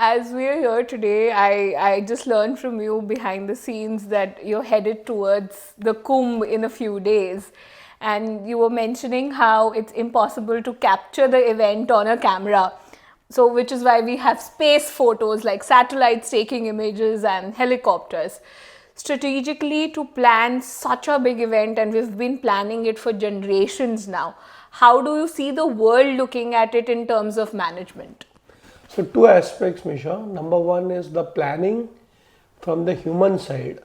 As we are here today, I just learned from you behind the scenes that you're headed towards the Kumbh in a few days. And you were mentioning how it's impossible to capture the event on a camera. So, which is why we have space photos like satellites taking images and helicopters. Strategically, to plan such a big event, and we've been planning it for generations now, how do you see the world looking at it in terms of management? So two aspects, Misha. Number one is the planning from the human side.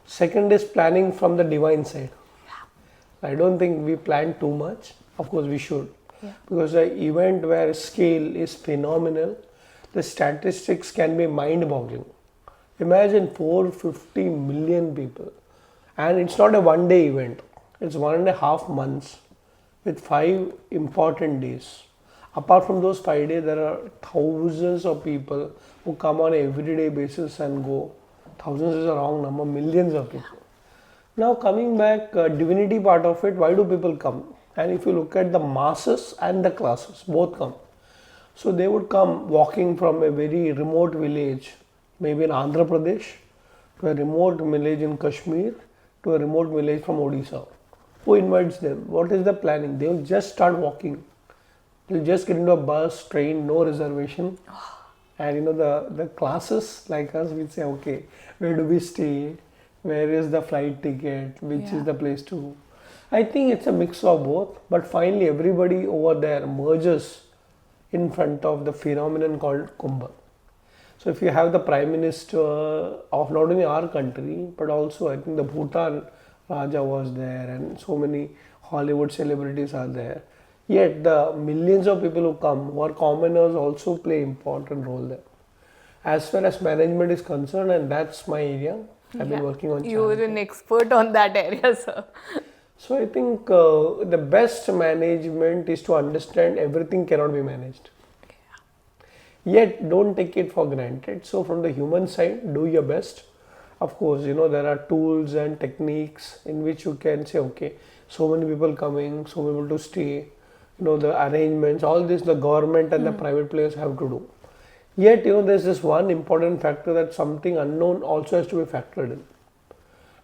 Second is planning from the divine side. I don't think we plan too much. Of course, we should. Because the event where scale is phenomenal, the statistics can be mind-boggling. Imagine 450 million people. And it's not a one-day event. It's 1.5 months with 5 important days. Apart from those 5 days, there are thousands of people who come on an everyday basis and go. Thousands is a wrong number, millions of people. Now coming back, divinity part of it, why do people come? And if you look at the masses and the classes, both come. So they would come walking from a very remote village, maybe in Andhra Pradesh, to a remote village in Kashmir, to a remote village from Odisha. Who invites them? What is the planning? They will just start walking. They'll just get into a bus, train, no reservation. And the classes like us, we say, okay, where do we stay? Where is the flight ticket? Which is the place to go? I think it's a mix of both. But finally, everybody over there merges in front of the phenomenon called Kumbh. So if you have the Prime Minister of not only our country, but also I think the Bhutan Raja was there and so many Hollywood celebrities are there. Yet the millions of people who come, who are commoners, also play important role there. As far as management is concerned, and that's my area, I've been working on Chanakya. You're an expert on that area, sir. So I think the best management is to understand everything cannot be managed. Yet don't take it for granted. So from the human side, do your best. Of course, there are tools and techniques in which you can say, okay, so many people coming, so many people to stay, the arrangements, all this the government and the private players have to do. Yet, there's this one important factor that something unknown also has to be factored in.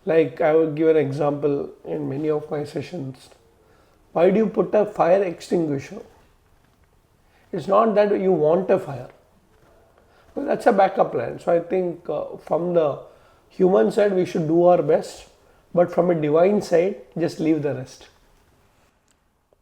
Like I will give an example in many of my sessions. Why do you put a fire extinguisher? It's not that you want a fire. Well, that's a backup plan. So I think from the human side, we should do our best. But from a divine side, just leave the rest.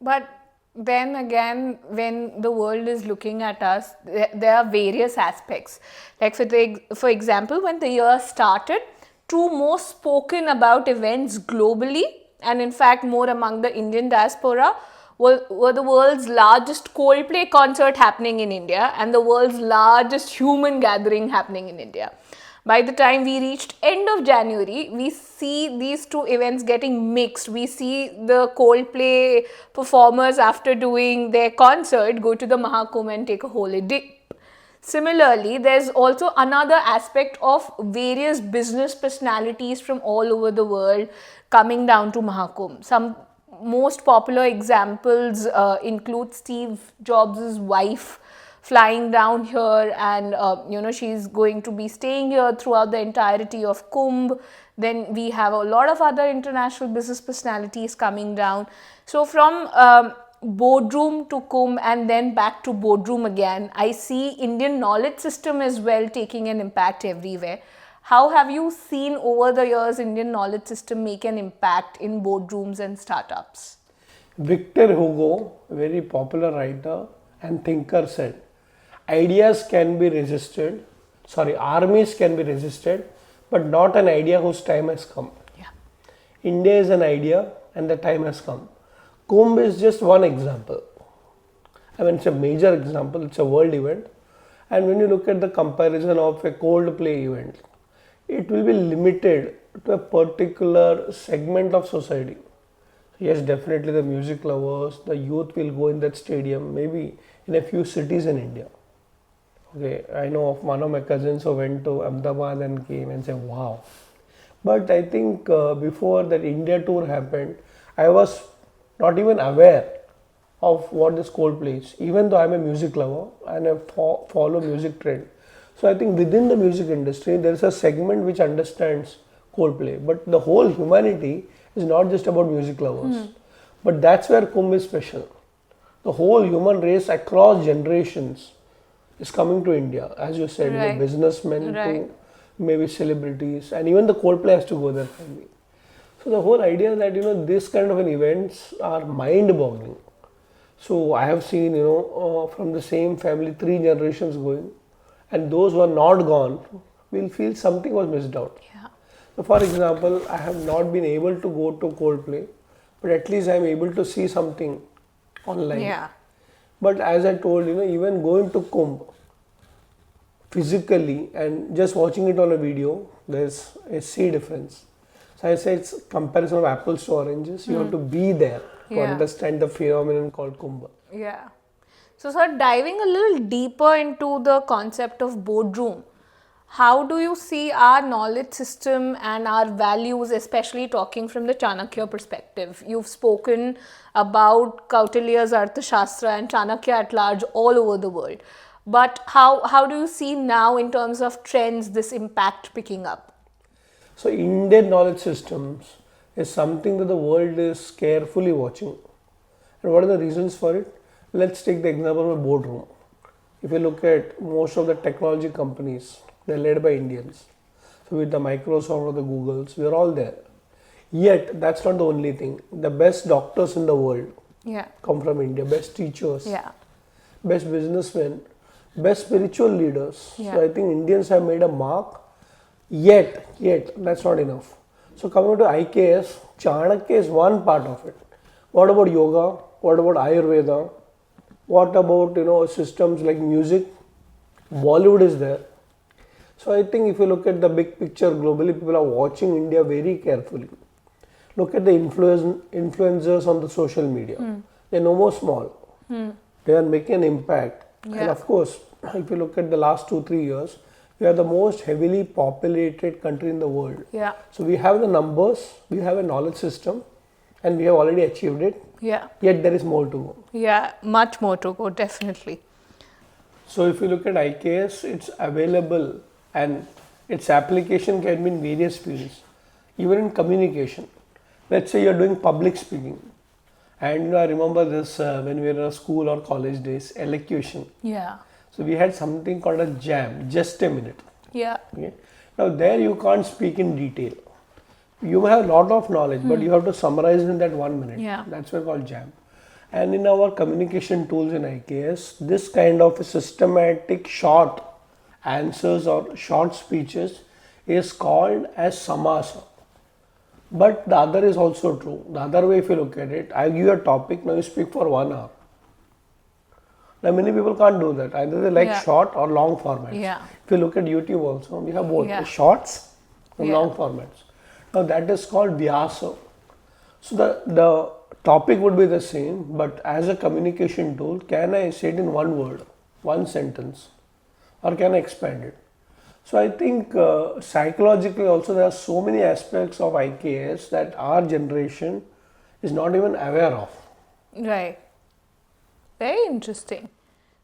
But then again, when the world is looking at us, there are various aspects. Like for example, when the year started, two most spoken about events globally, and in fact more among the Indian diaspora, were the world's largest Coldplay concert happening in India and the world's largest human gathering happening in India. By the time we reached end of January, we see these two events getting mixed. We see the Coldplay performers, after doing their concert, go to the Mahakumbh and take a holy dip. Similarly, there's also another aspect of various business personalities from all over the world coming down to Mahakumbh. Some most popular examples include Steve Jobs' wife flying down here, and she's going to be staying here throughout the entirety of Kumbh. Then we have a lot of other international business personalities coming down. So from Boardroom to Kumbh and then back to Boardroom again, I see Indian knowledge system as well taking an impact everywhere. How have you seen over the years Indian knowledge system make an impact in boardrooms and startups? Victor Hugo, a very popular writer and thinker, said, ideas can be resisted, armies can be resisted, but not an idea whose time has come. India is an idea and the time has come. Kumbh is just one example. I mean, it's a major example, it's a world event. And when you look at the comparison of a Coldplay event, it will be limited to a particular segment of society. Yes, definitely the music lovers, the youth will go in that stadium, maybe in a few cities in India. Okay, I know of one of my cousins who went to Ahmedabad and came and said, wow. But I think before that India tour happened, I was not even aware of what this Coldplay is, even though I'm a music lover and I follow music trend. So I think within the music industry, there is a segment which understands Coldplay, but the whole humanity is not just about music lovers. But that's where Kumbh is special. The whole human race across generations is coming to India, as you said, Right. the businessmen Right. to maybe celebrities, and even the Coldplay has to go there finally. So the whole idea that this kind of an events are mind-boggling. So I have seen from the same family 3 generations going, and those who are not gone will feel something was missed out. Yeah. So for example, I have not been able to go to Coldplay, but at least I am able to see something online. Yeah. But as I told, even going to Kumbh physically and just watching it on a video, there's a sea difference. So I say it's comparison of apples to oranges. You have to be there to Yeah. understand the phenomenon called Kumbh. Yeah. So, sir, diving a little deeper into the concept of boardroom, how do you see our knowledge system and our values, especially talking from the Chanakya perspective? You've spoken about Kautilya's Arthashastra and Chanakya at large all over the world. But how do you see now in terms of trends this impact picking up? So Indian knowledge systems is something that the world is carefully watching. And what are the reasons for it? Let's take the example of a boardroom. If you look at most of the technology companies, they're led by Indians. So with the Microsoft or the Googles, we're all there. Yet that's not the only thing. The best doctors in the world Yeah. come from India, best teachers, Yeah. best businessmen, best spiritual leaders. Yeah. So I think Indians have made a mark. Yet that's not enough. So coming to IKS, Chanakya is one part of it. What about yoga? What about Ayurveda? What about systems like music? Bollywood is there. So I think if you look at the big picture globally, people are watching India very carefully. Look at the influencers on the social media. They're no more small. They are making an impact. And Yeah. of course, if you look at the last 2-3 years, we are the most heavily populated country in the world. Yeah. So we have the numbers, we have a knowledge system, and we have already achieved it. Yeah. Yet there is more to go. Yeah. Much more to go, definitely. So if you look at IKS, it's available and its application can be in various fields, even in communication. Let's say you're doing public speaking. And I remember this when we were in school or college days, elocution. Yeah. So we had something called a jam, just a minute. Yeah. Okay. Now there you can't speak in detail. You have a lot of knowledge, but you have to summarize in that 1 minute. Yeah. That's why called jam. And in our communication tools in IKS, this kind of systematic short answers or short speeches is called as samasa. But the other is also true. The other way, if you look at it, I give you a topic, now you speak for 1 hour. Now many people can't do that. Either they like Yeah. short or long formats. Yeah. If you look at YouTube also, we have both Yeah. the shorts and Yeah. long formats. Now that is called Vyasa. So the topic would be the same, but as a communication tool, can I say it in 1 word, 1 sentence, or can I expand it? So I think psychologically also there are so many aspects of IKS that our generation is not even aware of. Right. Very interesting.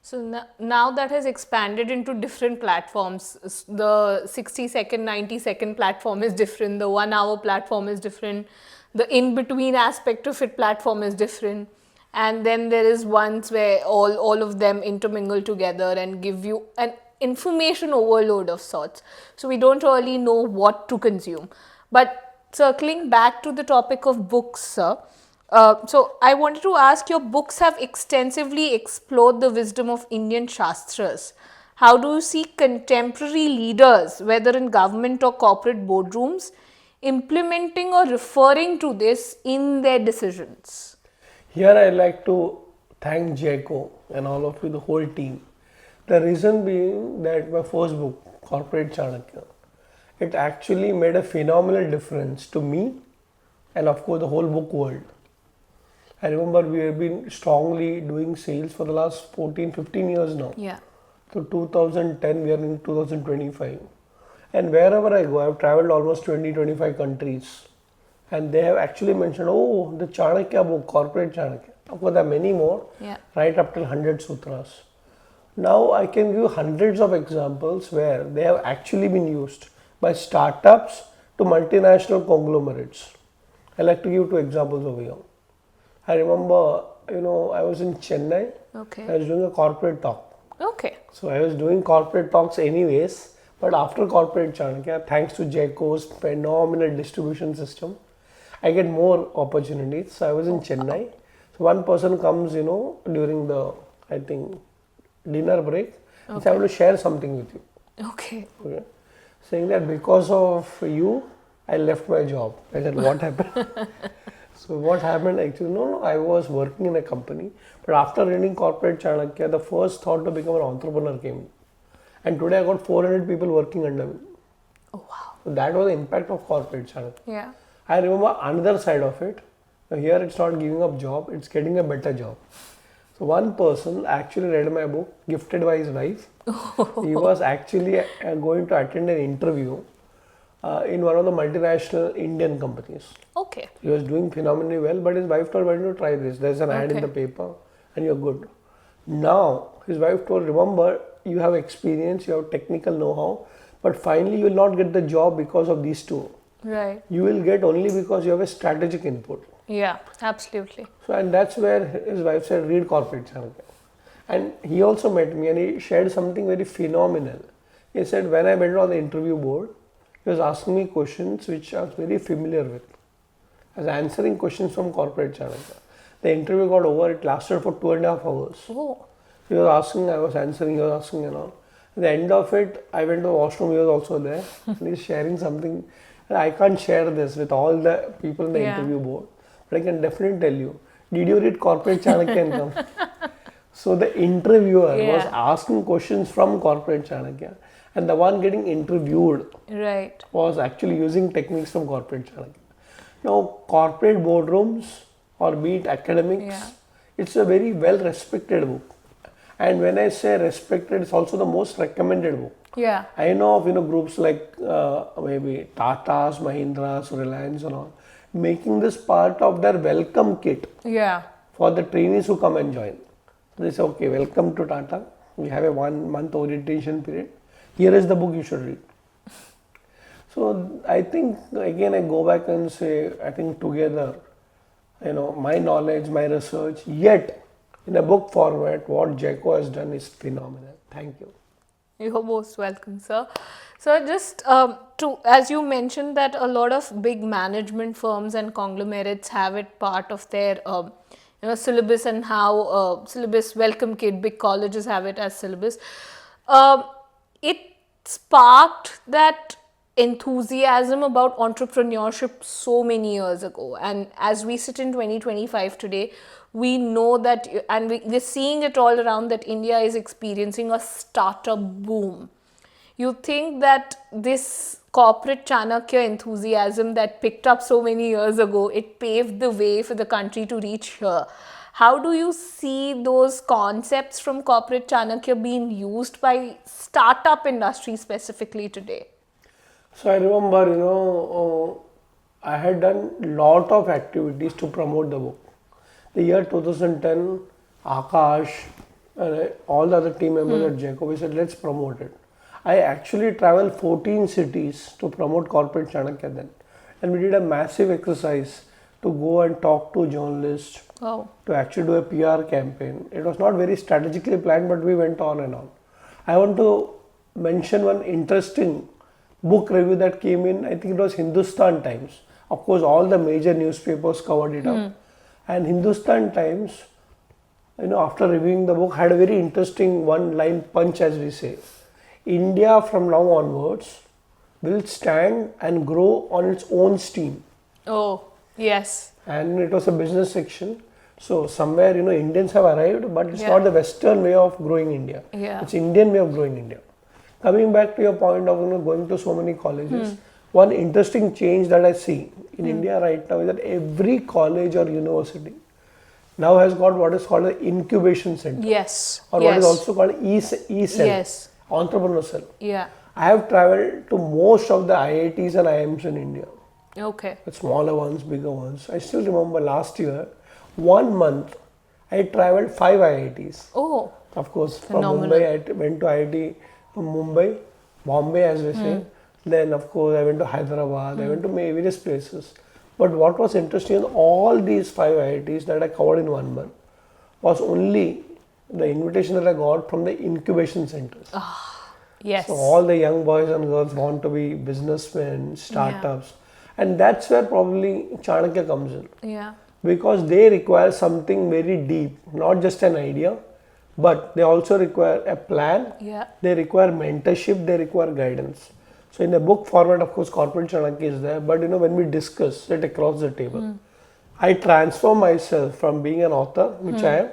So now that has expanded into different platforms. The 60-second, 90-second platform is different. The 1 hour platform is different. The in-between aspect of it platform is different. And then there is ones where all of them intermingle together and give you an information overload of sorts. So we don't really know what to consume. But circling back to the topic of books, sir, so I wanted to ask, your books have extensively explored the wisdom of Indian Shastras. How do you see contemporary leaders, whether in government or corporate boardrooms, implementing or referring to this in their decisions? Here I like to thank Jaco and all of you, the whole team. The reason being that my first book, Corporate Chanakya, it actually made a phenomenal difference to me and of course the whole book world. I remember we have been strongly doing sales for the last 14-15 years now. Yeah. So 2010, we are in 2025. And wherever I go, I've traveled almost 20-25 countries. And they have actually mentioned, oh, the Chanakya book, Corporate Chanakya. Of course, there are many more, Yeah. right up till 100 sutras. Now I can give hundreds of examples where they have actually been used by startups to multinational conglomerates. I like to give two examples over here. I remember, I was in Chennai. Okay. I was doing a corporate talk. Okay. So I was doing corporate talks anyways, but after Corporate Chanakya, thanks to JCO's phenomenal distribution system, I get more opportunities. So I was in Chennai. So one person comes, during the, I think, dinner break, and said, I want to share something with you. Okay. Okay. Saying that because of you, I left my job. I said, what happened? So what happened actually, no, I was working in a company, but after reading Corporate Chanakya, the first thought to become an entrepreneur came in. And today I got 400 people working under me. Oh, wow. So that was the impact of Corporate Chanakya. Yeah. I remember another side of it. Now here it's not giving up job, it's getting a better job. So one person actually read my book, gifted by his wife. He was actually going to attend an interview in one of the multinational Indian companies. Okay. He was doing phenomenally well, but his wife told him to try this. There's an ad in Okay. the paper and you're good. Now, his wife told, remember, you have experience, you have technical know-how, but finally you will not get the job because of these two. Right. You will get only because you have a strategic input. Yeah, absolutely. So, and that's where his wife said, read Corporate Chanakya. And he also met me and he shared something very phenomenal. He said, when I went on the interview board, he was asking me questions which I was very familiar with. I was answering questions from Corporate Chanakya. The interview got over, it lasted for 2.5 hours. Oh. He was asking, I was answering, he was asking and all. At the end of it, I went to the washroom, he was also there. And he's sharing something. And I can't share this with all the people in the interview board. But I can definitely tell you, did you read Corporate Chanakya and come? So the interviewer was asking questions from Corporate Chanakya. And the one getting interviewed was actually using techniques from Corporate Chanakya. Now, corporate boardrooms or be it academics, it's a very well respected book. And when I say respected, it's also the most recommended book. Yeah. I know of groups like maybe Tata's, Mahindras, Reliance and all, making this part of their welcome kit for the trainees who come and join. They say, okay, welcome to Tata. We have a 1 month orientation period. Here is the book you should read. So I think again I go back and say, I think together, my knowledge, my research, yet in a book format, what JCO has done is phenomenal. Thank you. You're most welcome, sir. So just as you mentioned that a lot of big management firms and conglomerates have it part of their syllabus, and how syllabus welcome kit, big colleges have it as syllabus. It sparked that enthusiasm about entrepreneurship so many years ago, and as we sit in 2025 today, we know that, and we're seeing it all around, that India is experiencing a startup boom. You think that this corporate Chanakya enthusiasm that picked up so many years ago, it paved the way for the country to reach here. How do you see those concepts from corporate Chanakya being used by startup industry specifically today? So I remember, I had done lot of activities to promote the book. The year 2010, Akash and all the other team members at JCO, we said, let's promote it. I actually traveled 14 cities to promote Corporate Chanakya then. And we did a massive exercise to go and talk to journalists, to actually do a PR campaign. It was not very strategically planned, but we went on and on. I want to mention one interesting book review that came in, I think it was Hindustan Times. Of course, all the major newspapers covered it up. And Hindustan Times, after reviewing the book, had a very interesting one-line punch, as we say. India from now onwards will stand and grow on its own steam. Oh, yes. And it was a business section. So somewhere, Indians have arrived, but it's not the Western way of growing India. It's Indian way of growing India. Coming back to your point of going to so many colleges, one interesting change that I see in India right now is that every college or university now has got what is called an incubation center. Or what is also called E-cell, entrepreneur cell. I have traveled to most of the IITs and IIMs in India. The smaller ones, bigger ones. I still remember last year, 1 month, I traveled 5 IITs. Of course, from Phenomenal. Mumbai, I went to IIT Mumbai, Bombay as we say. Then, of course, I went to Hyderabad, I went to various places. But what was interesting is all these 5 IITs that I covered in 1 month was only the invitation that I got from the incubation centers. Yes. So all the young boys and girls want to be businessmen, startups. And that's where probably Chanakya comes in. Yeah. Because they require something very deep, not just an idea, but they also require a plan, Yeah. they require mentorship, they require guidance. So in a book format, of course, Corporate Chanakya is there, but when we discuss, sit across the table, I transform myself from being an author, which I am.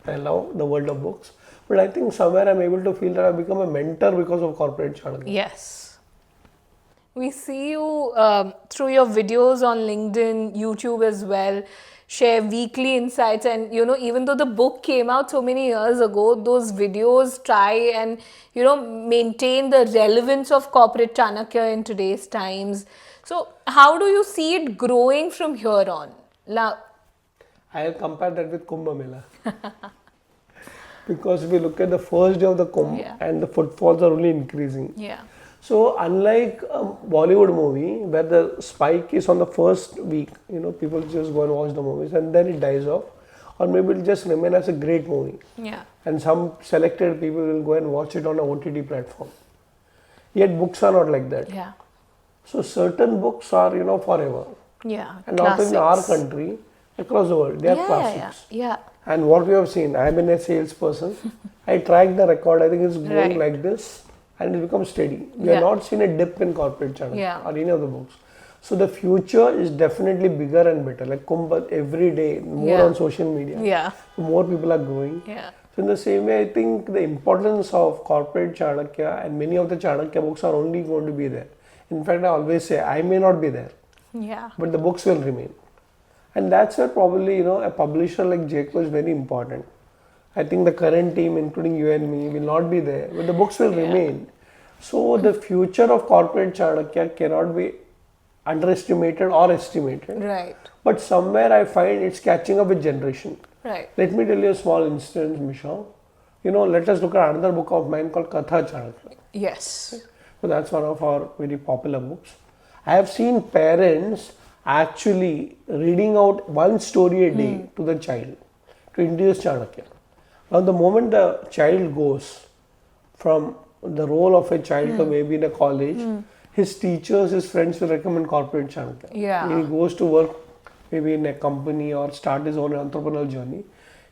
I love the world of books, but I think somewhere I'm able to feel that I've become a mentor because of Corporate Chanakya. Yes. We see you through your videos on LinkedIn, YouTube as well, share weekly insights. And, even though the book came out so many years ago, those videos try and, maintain the relevance of Corporate Chanakya in today's times. So, how do you see it growing from here on? I'll compare that with Kumbh Mela. Because if you look at the first day of the Kumbh and the footfalls are only increasing. Yeah. So unlike a Bollywood movie where the spike is on the first week, people just go and watch the movies and then it dies off, or maybe it'll just remain as a great movie. Yeah. And some selected people will go and watch it on a OTT platform. Yet books are not like that. Yeah. So certain books are, forever. Yeah. And not in our Classics. country, across the world, they are classics. Yeah. And what we have seen, I've been a salesperson. I track the record, I think it's going Right. like this and it becomes steady. We Yeah. have not seen a dip in Corporate Chanakya or any of the books. So the future is definitely bigger and better. Like Kumbh every day, more on social media. Yeah. More people are growing. Yeah. So in the same way, I think the importance of Corporate Chanakya and many of the Chanakya books are only going to be there. In fact, I always say, I may not be there, Yeah. but the books will remain. And that's where probably, a publisher like Jaco is very important. I think the current team, including you and me, will not be there, but the books will remain. So the future of Corporate Chanakya cannot be underestimated or estimated. Right. But somewhere I find it's catching up with generation. Right. Let me tell you a small instance, Misha. Let us look at another book of mine called Katha Chanakya. Yes. So that's one of our very popular books. I have seen parents actually reading out one story a day to the child to introduce Chanakya. Now, the moment the child goes from the role of a child to maybe in a college, his teachers, his friends will recommend Corporate Chanakya. Yeah. He goes to work maybe in a company or start his own entrepreneurial journey,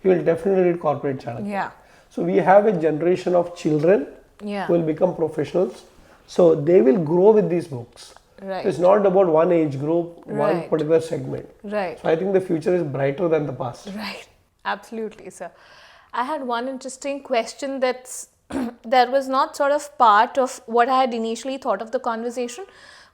he will definitely read Corporate Chanakya. Yeah. So we have a generation of children who will become professionals. So they will grow with these books. Right. So it's not about one age group, one Right. particular segment. Right. So I think the future is brighter than the past. Right. Absolutely, sir. I had one interesting question that was not sort of part of what I had initially thought of the conversation,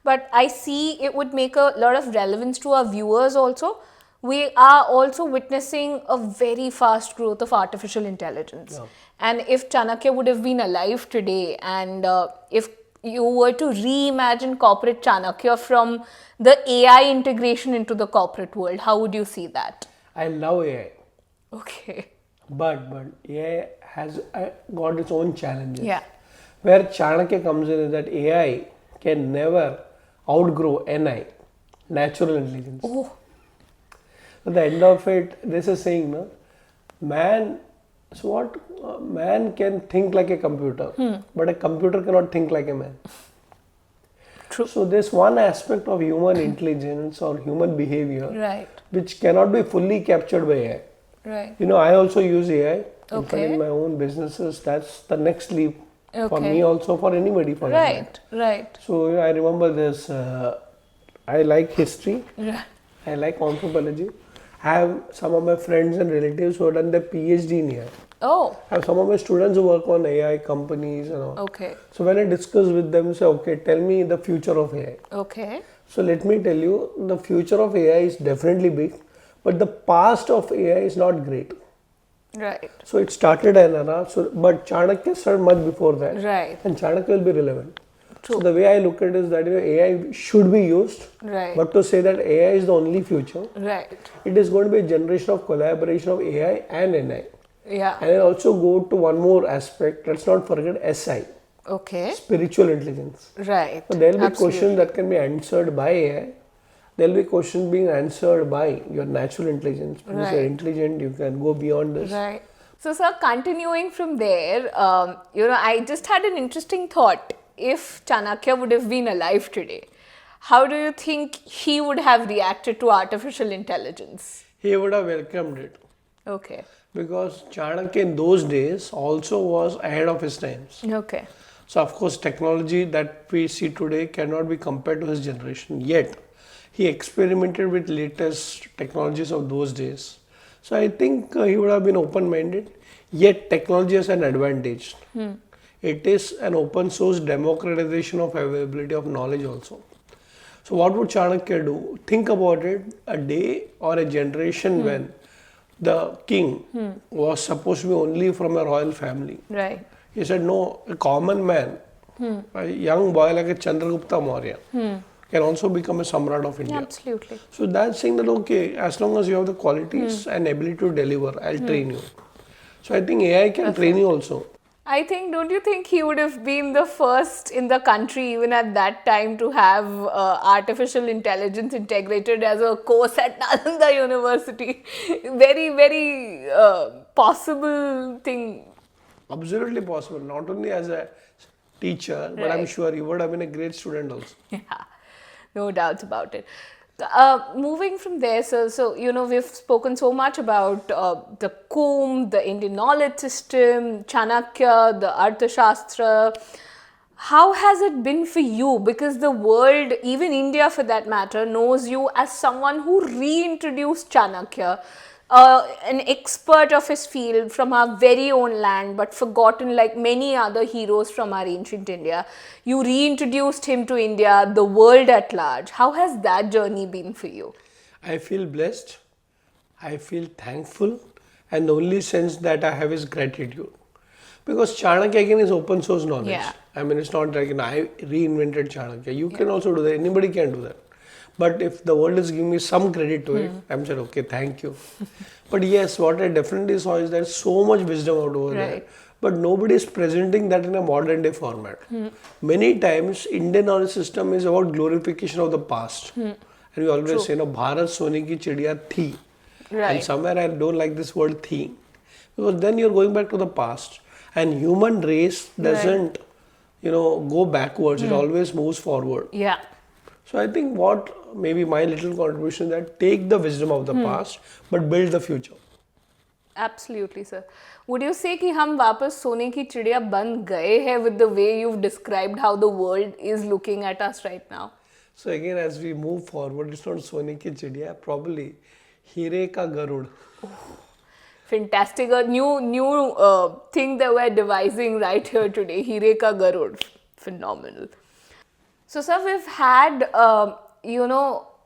but I see it would make a lot of relevance to our viewers also. We are also witnessing a very fast growth of artificial intelligence. Yeah. And if Chanakya would have been alive today, and if you were to reimagine corporate Chanakya from the AI integration into the corporate world, how would you see that? I love AI. Okay. But AI has got its own challenges. Yeah. Where Chanakya comes in is that AI can never outgrow NI, natural intelligence. Oh. At the end of it, there's a saying, no? Man can think like a computer, but a computer cannot think like a man. True. So there's one aspect of human intelligence or human behavior Right. which cannot be fully captured by AI. Right. I also use AI in fact, Okay. in my own businesses. That's the next leap for Okay. me, also for anybody. For that matter. Right. Right. So I remember this. I like history. Right. I like anthropology. I have some of my friends and relatives who have done their PhD in AI. Oh. I have some of my students who work on AI companies and all. Okay. So when I discuss with them, say, okay, tell me the future of AI. Okay. So let me tell you, the future of AI is definitely big, but the past of AI is not great. Right. So it started an era, but Chanakya started much before that. Right. And Chanakya will be relevant. True. So the way I look at it is that AI should be used, Right. but to say that AI is the only future, Right. it is going to be a generation of collaboration of AI and NI. Yeah. And I'll also go to one more aspect. Let's not forget SI, Okay. spiritual intelligence. Right. So there'll be Absolutely. questions that can be answered by AI. There'll be questions being answered by your natural intelligence. Because you're Right. intelligent, you can go beyond this. Right. So, sir, continuing from there, I just had an interesting thought. If Chanakya would have been alive today, how do you think he would have reacted to artificial intelligence? He would have welcomed it. Okay. Because Chanakya in those days also was ahead of his times. Okay. So of course technology that we see today cannot be compared to his generation. Yet he experimented with latest technologies of those days. So I think he would have been open-minded. Yet technology has an advantage. It is an open source democratization of availability of knowledge also. So what would Chanakya do? Think about it, a day or a generation when the king was supposed to be only from a royal family. Right. He said, no, a common man, a young boy like a Chandragupta Maurya, can also become a Samrat of India. Absolutely. So that's saying that, okay, as long as you have the qualities and ability to deliver, I'll train you. So I think AI can train you also. I think, don't you think he would have been the first in the country, even at that time, to have artificial intelligence integrated as a course at Nalanda University? Very, very possible thing. Absolutely possible, not only as a teacher, but I'm Right. sure he would have been a great student also. Yeah, no doubts about it. Moving from there, so we've spoken so much about the Kumbh, the Indian knowledge system, Chanakya, the Arthashastra. How has it been for you? Because the world, even India for that matter, knows you as someone who reintroduced Chanakya, an expert of his field from our very own land, but forgotten like many other heroes from our ancient India. You reintroduced him to India, the world at large. How has that journey been for you? I feel blessed, I feel thankful, and the only sense that I have is gratitude. Because Chanakya again is open source knowledge. Yeah. I mean, it's not like I reinvented Chanakya. You can also do that, anybody can do that. But if the world is giving me some credit to it, I'm saying, okay, thank you. But yes, what I definitely saw is there's so much wisdom out over there. Right. But nobody is presenting that in a modern day format. Many times, Indian knowledge system is about glorification of the past. And we always say, Bharat Sone ki chidiya thi. Right. And somewhere I don't like this word thi. Because then you're going back to the past. And human race doesn't, go backwards. It always moves forward. Yeah. So I think what maybe my little contribution is that take the wisdom of the past, but build the future. Absolutely, sir. Would you say कि हम वापस सोने की चिड़िया बन गए हैं with the way you've described how the world is looking at us right now? So again, as we move forward, it's not Sone ki chidiya, probably Hire ka Garud. Fantastic. A new thing that we're devising right here today. Hire ka Garud. Phenomenal. So, sir, we've had,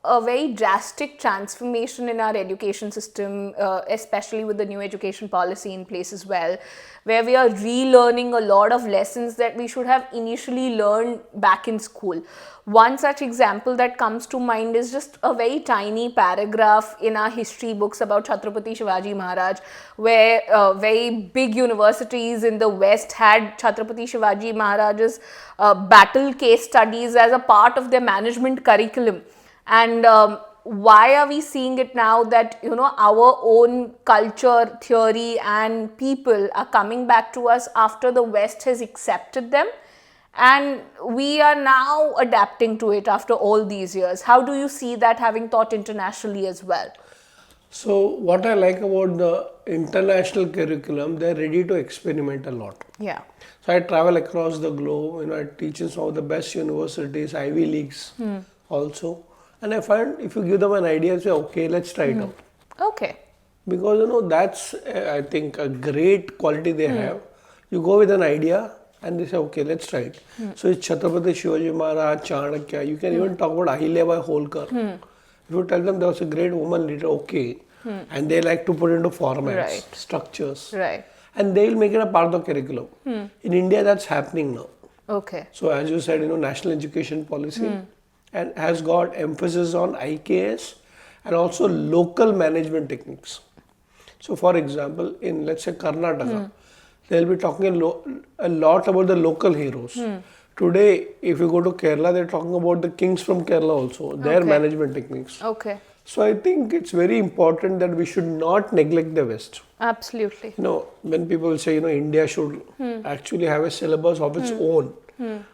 a very drastic transformation in our education system, especially with the new education policy in place as well, where we are relearning a lot of lessons that we should have initially learned back in school. One such example that comes to mind is just a very tiny paragraph in our history books about Chhatrapati Shivaji Maharaj, where very big universities in the West had Chhatrapati Shivaji Maharaj's battle case studies as a part of their management curriculum. And why are we seeing it now that, our own culture, theory and people are coming back to us after the West has accepted them? And we are now adapting to it after all these years. How do you see that, having taught internationally as well? So what I like about the international curriculum, they're ready to experiment a lot. Yeah. So I travel across the globe, I teach in some of the best universities, Ivy Leagues also. And I find if you give them an idea, say, okay, let's try it out. Okay. Because, that's, I think, a great quality they have. You go with an idea and they say, okay, let's try it. So it's Chhatrapati Shivaji Maharaj, Chanakya. You can even talk about Ahilyabai Holkar. If you tell them there was a great woman leader, okay. And they like to put into formats, Right. structures. Right. And they will make it a part of the curriculum. In India, that's happening now. Okay. So as you said, national education policy and has got emphasis on IKS and also local management techniques. So, for example, in let's say Karnataka, they'll be talking a lot about the local heroes. Today, if you go to Kerala, they're talking about the kings from Kerala also, their Okay. management techniques. Okay. So, I think it's very important that we should not neglect the West. Absolutely. When people say, India should actually have a syllabus of its own,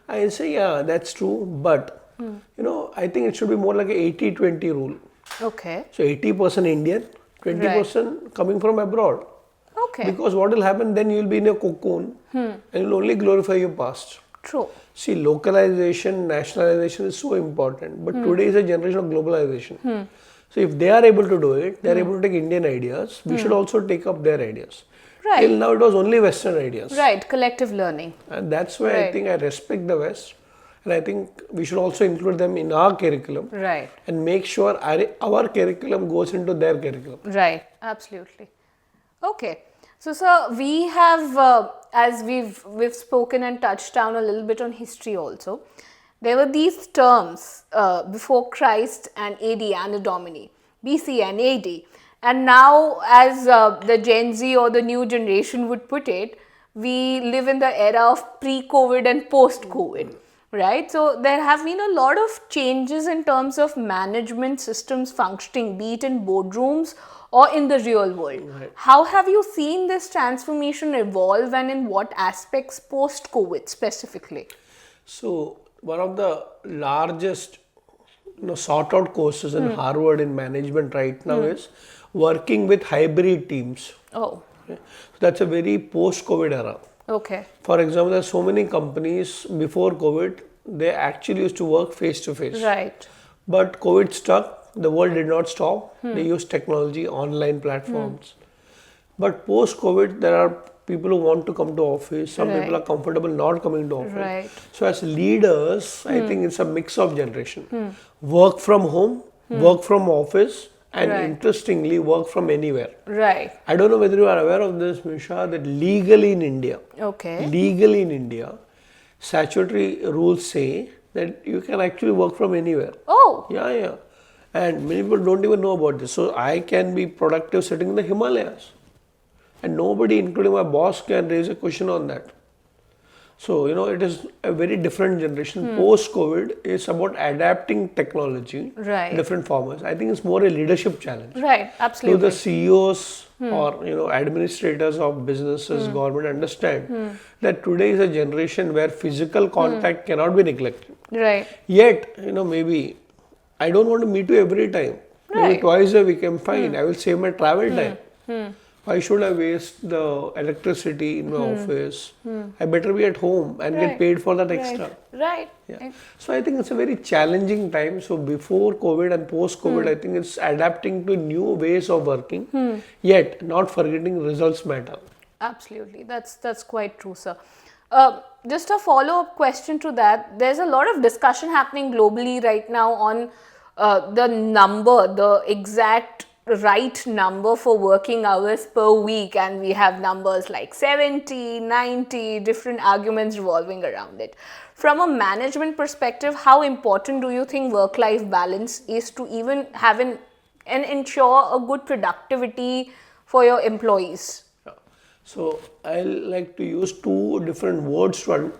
I say, yeah, that's true. But, I think it should be more like a 80-20 rule. Okay. So 80% Indian, 20% coming from abroad. Okay. Because what will happen then, you will be in a cocoon and you'll only glorify your past. True. See, localization, nationalization is so important. But today is a generation of globalization. So if they are able to do it, they are able to take Indian ideas, we should also take up their ideas. Right. Till now it was only Western ideas. Right. Collective learning. And that's why I Right. think I respect the West. And I think we should also include them in our curriculum. Right. And make sure our curriculum goes into their curriculum. Right. Absolutely. Okay. So, sir, we have, as we've spoken and touched down a little bit on history also. There were these terms before Christ and AD, Anno Domini, BC and AD. And now, as the Gen Z or the new generation would put it, we live in the era of pre-COVID and post-COVID, right? So there have been a lot of changes in terms of management systems functioning, be it in boardrooms or in the real world. Right. How have you seen this transformation evolve, and in what aspects post-COVID specifically? So one of the largest sought out courses in Harvard in management right now is working with hybrid teams. Oh, Okay. So that's a very post-COVID era. okay. For example, there are so many companies before COVID, they actually used to work face to face. Right. But COVID stuck, the world did not stop. They used technology, online platforms. But post COVID, there are people who want to come to office. Some Right. people are comfortable not coming to office. Right. So as leaders, I think it's a mix of generation. Work from home, work from office, and Right. interestingly, work from anywhere. Right. I don't know whether you are aware of this, Misha, that legally in India, statutory rules say that you can actually work from anywhere. Oh, Yeah. And many people don't even know about this. So I can be productive sitting in the Himalayas. And nobody, including my boss, can raise a question on that. So, it is a very different generation. Post-COVID is about adapting technology, Right. different formats. I think it's more a leadership challenge. right. So Absolutely. the CEOs or administrators of businesses, government understand that today is a generation where physical contact cannot be neglected. Right. Yet, maybe I don't want to meet you every time. Maybe Right. twice a week I'm fine. I will save my travel time. Why should I waste the electricity in my office? I better be at home and get Right. paid for that extra. Right. Yeah. So I think it's a very challenging time. So before COVID and post COVID, I think it's adapting to new ways of working, yet not forgetting results matter. Absolutely. That's quite true, sir. Just a follow-up question to that. There's a lot of discussion happening globally right now on the exact right number for working hours per week, and we have numbers like 70, 90, different arguments revolving around it. From a management perspective, how important do you think work-life balance is to even have and ensure a good productivity for your employees? So I'll like to use two different words to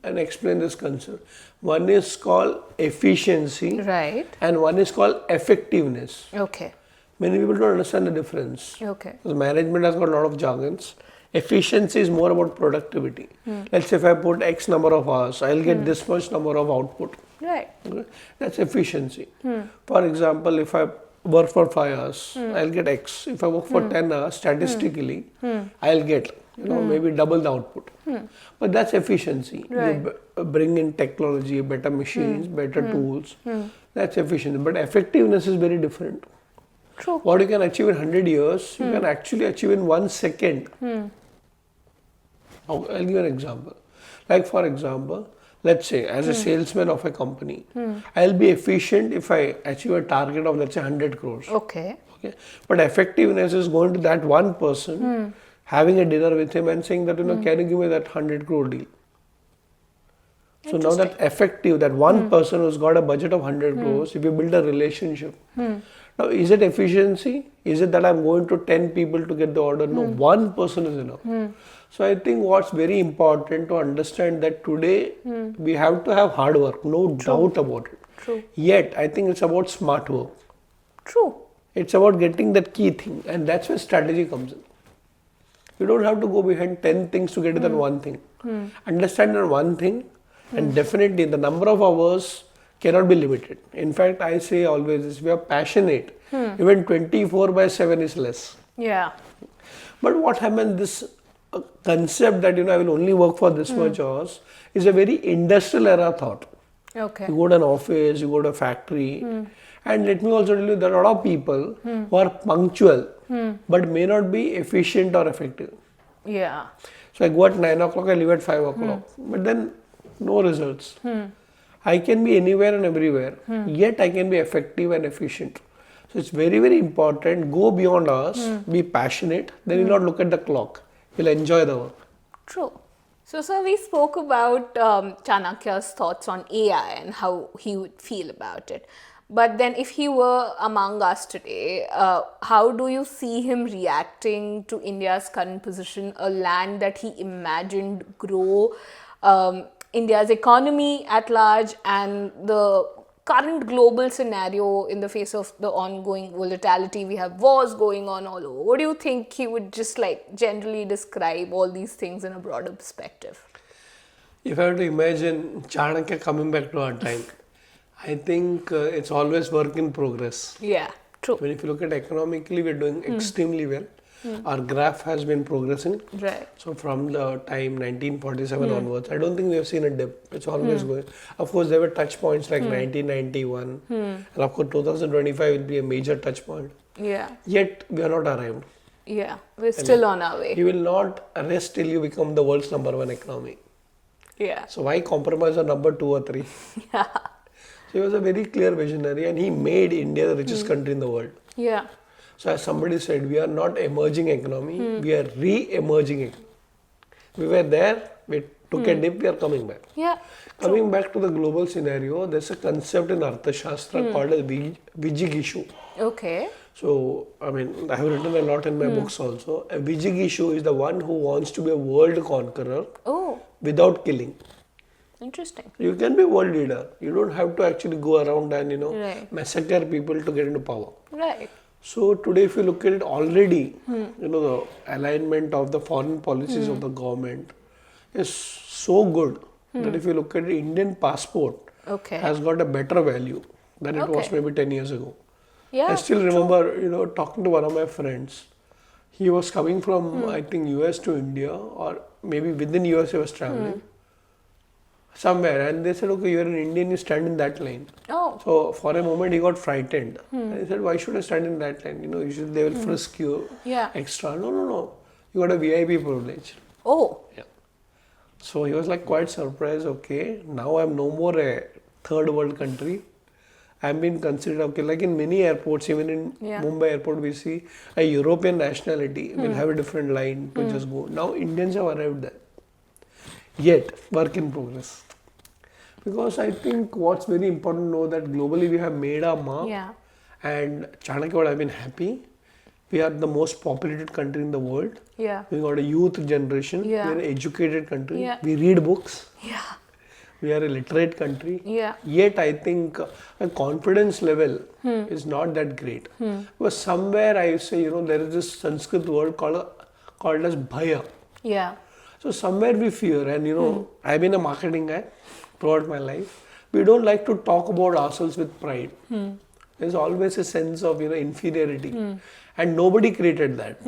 and explain this concept. One is called efficiency, Right. and one is called effectiveness. Okay. Many people don't understand the difference. Okay. Because management has got a lot of jargons. Efficiency is more about productivity. Let's say if I put X number of hours, I'll get this much number of output. Right. Okay? That's efficiency. For example, if I work for 5 hours, I'll get X. If I work for 10 hours, statistically, I'll get maybe double the output. But that's efficiency. Right. You bring in technology, better machines, better tools. That's efficiency. But effectiveness is very different. True. What you can achieve in 100 years, you can actually achieve in 1 second. I'll give you an example. Like for example, let's say as a salesman of a company, I'll be efficient if I achieve a target of, let's say, 100 crores. Okay. Okay. But effectiveness is going to that one person, having a dinner with him and saying that, can you give me that 100 crore deal? So now that effective, that one person who's got a budget of 100 crores, if you build a relationship, Now, is it efficiency? Is it that I'm going to 10 people to get the order? No, one person is enough. So I think what's very important to understand that today we have to have hard work, no doubt about it. True. Yet, I think it's about smart work. True. It's about getting that key thing, and that's where strategy comes in. You don't have to go behind 10 things to get it on one thing. Understand on one thing, and definitely the number of hours cannot be limited. In fact, I say always, if we are passionate, even 24/7 is less. Yeah. But what happens, this concept that, I will only work for this much hours is a very industrial era thought. Okay. You go to an office, you go to a factory, and let me also tell you, there are a lot of people who are punctual, but may not be efficient or effective. Yeah. So I go at 9 o'clock, I leave at 5 o'clock, but then no results. I can be anywhere and everywhere, yet I can be effective and efficient. So it's very, very important. Go beyond hours, be passionate, then you'll not look at the clock. You'll enjoy the work. True. So, sir, we spoke about Chanakya's thoughts on AI and how he would feel about it. But then if he were among us today, how do you see him reacting to India's current position, a land that he imagined grow, India's economy at large, and the current global scenario in the face of the ongoing volatility? We have wars going on all over. What do you think he would just generally describe all these things in a broader perspective? If I were to imagine Chanakya coming back to our time, I think it's always work in progress. Yeah, true. When if you look at economically, we're doing extremely well. Our graph has been progressing. Right. So from the time 1947 onwards, I don't think we have seen a dip. It's always going. Of course, there were touch points like 1991, and of course 2025 will be a major touch point. Yeah. Yet we are not arrived. Yeah, we're still on our way. You will not rest till you become the world's #1 economy. Yeah. So why compromise on number 2 or 3? Yeah. So he was a very clear visionary, and he made India the richest country in the world. Yeah. So as somebody said, we are not emerging economy, we are re-emerging it. We were there, we took a dip, we are coming back. Yeah. Coming back to the global scenario, there's a concept in Arthashastra called as Vijigishu. Okay. So, I mean, I have written a lot in my books also. A Vijigishu is the one who wants to be a world conqueror Oh, without killing. interesting. You can be a world leader. You don't have to actually go around and, Right. massacre people to get into power. Right. So today, if you look at it already, the alignment of the foreign policies of the government is so good that if you look at the Indian passport, Okay. has got a better value than it was Okay. maybe 10 years ago. Yeah. I still remember, talking to one of my friends. He was coming from, I think, US to India, or maybe within US he was traveling somewhere, and they said, okay, you're an Indian, you stand in that line. Oh. So for a moment he got frightened. And he said, why should I stand in that line? Usually they will frisk you Yeah. extra. No. You got a VIP privilege. Oh. Yeah. So he was like quite surprised. Okay, now I'm no more a third world country. I'm being considered, okay, like in many airports, even in Yeah. Mumbai airport, we see a European nationality will have a different line to just go. Now Indians have arrived there. Yet, work in progress. Because I think what's very important to know that globally we have made our mark, Yeah. and Chanakya would have been happy. We are the most populated country in the world. Yeah. We got a youth generation. Yeah. We are an educated country. Yeah. We read books. Yeah. We are a literate country. Yeah. Yet I think a confidence level is not that great. Because somewhere I say, there is this Sanskrit word called as bhaya. Yeah. So somewhere we fear, and I've been a marketing guy throughout my life. We don't like to talk about ourselves with pride. There's always a sense of inferiority, and nobody created that.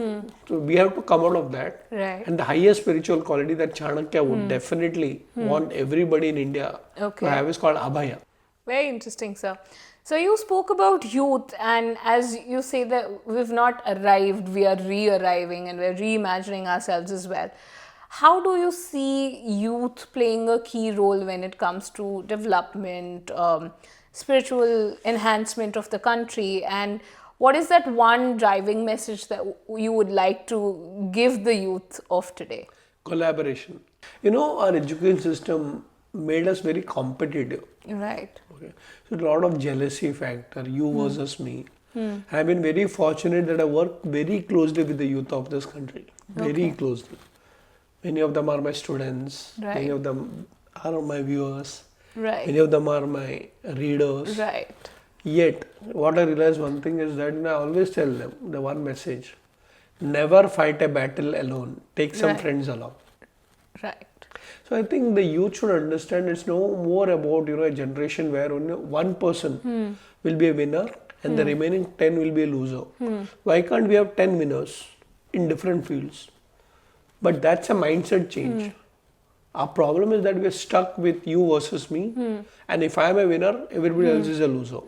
So we have to come out of that. Right. And the highest spiritual quality that Chanakya would definitely want everybody in India Okay. to have is called abhaya. Very interesting, sir. So you spoke about youth, and as you say that we've not arrived, we are re-arriving and we're reimagining ourselves as well. How do you see youth playing a key role when it comes to development, spiritual enhancement of the country, and what is that one driving message that you would like to give the youth of today? Collaboration. Our education system made us very competitive. Right. Okay. So a lot of jealousy factor, you versus me. I've been very fortunate that I work very closely with the youth of this country. Very closely. Many of them are my students. Many of them are my viewers. Many of them are my readers. Yet, what I realized one thing is that I always tell them the one message: never fight a battle alone. Take some friends along. So I think the youth should understand it's no more about a generation where only one person will be a winner and the remaining 10 will be a loser. Why can't we have 10 winners in different fields? But that's a mindset change. Our problem is that we are stuck with you versus me, and if I am a winner, everybody else is a loser.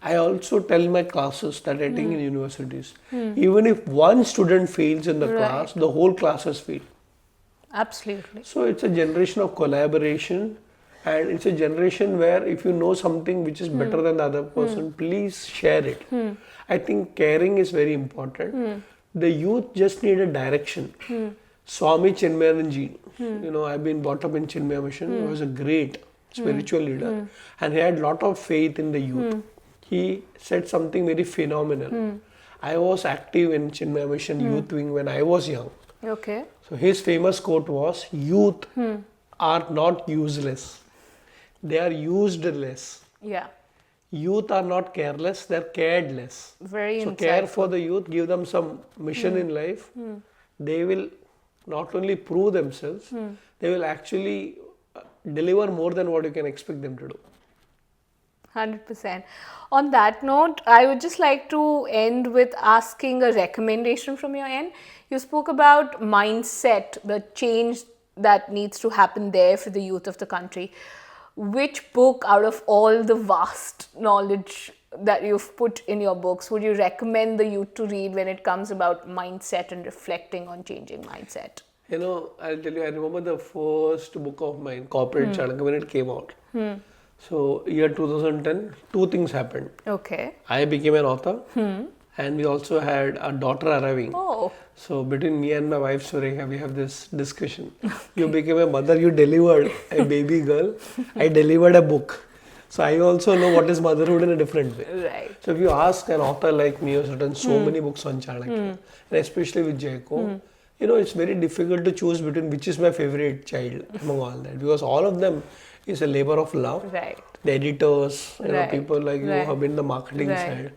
I also tell my classes that I take in universities, even if one student fails in the class, the whole class has failed. Absolutely. So it's a generation of collaboration, and it's a generation where if you know something which is better than the other person, please share it. I think caring is very important. The youth just need a direction. Swami Chinmayananji, I've been brought up in Chinmaya Mission. He was a great spiritual leader, and he had a lot of faith in the youth. He said something very phenomenal. I was active in Chinmaya Mission youth wing when I was young. So his famous quote was, youth are not useless. They are used less. Youth are not careless, they are cared less. So care for the youth, give them some mission in life. They will not only prove themselves, they will actually deliver more than what you can expect them to do. 100%. On that note, I would just like to end with asking a recommendation from your end. You spoke about mindset, the change that needs to happen there for the youth of the country. Which book out of all the vast knowledge that you've put in your books would you recommend the youth to read when it comes about mindset and reflecting on changing mindset? I'll tell you, I remember the first book of mine, Corporate Chanakya, when it came out. So, year 2010, two things happened. I became an author, and we also had a daughter arriving. So, between me and my wife, Surekha, we have this discussion. You became a mother, you delivered a baby girl, I delivered a book. So, I also know what is motherhood in a different way. So, if you ask an author like me who's written so many books on Chanakya, and especially with Jayco, it's very difficult to choose between which is my favorite child among all that, because all of them is a labor of love. The editors, people like you who have been the marketing side,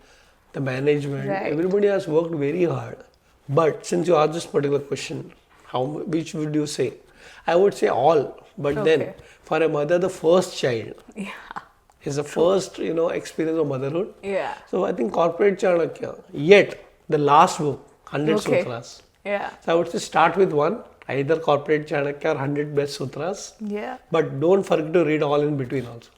the management, everybody has worked very hard. But since you asked this particular question, which would you say? I would say all. But then, for a mother, the first child is the first, experience of motherhood. So I think Corporate Chanakya. Yet, the last book, 100 Sutras. So I would say start with one, either Corporate Chanakya or 100 Best Sutras. But don't forget to read all in between also.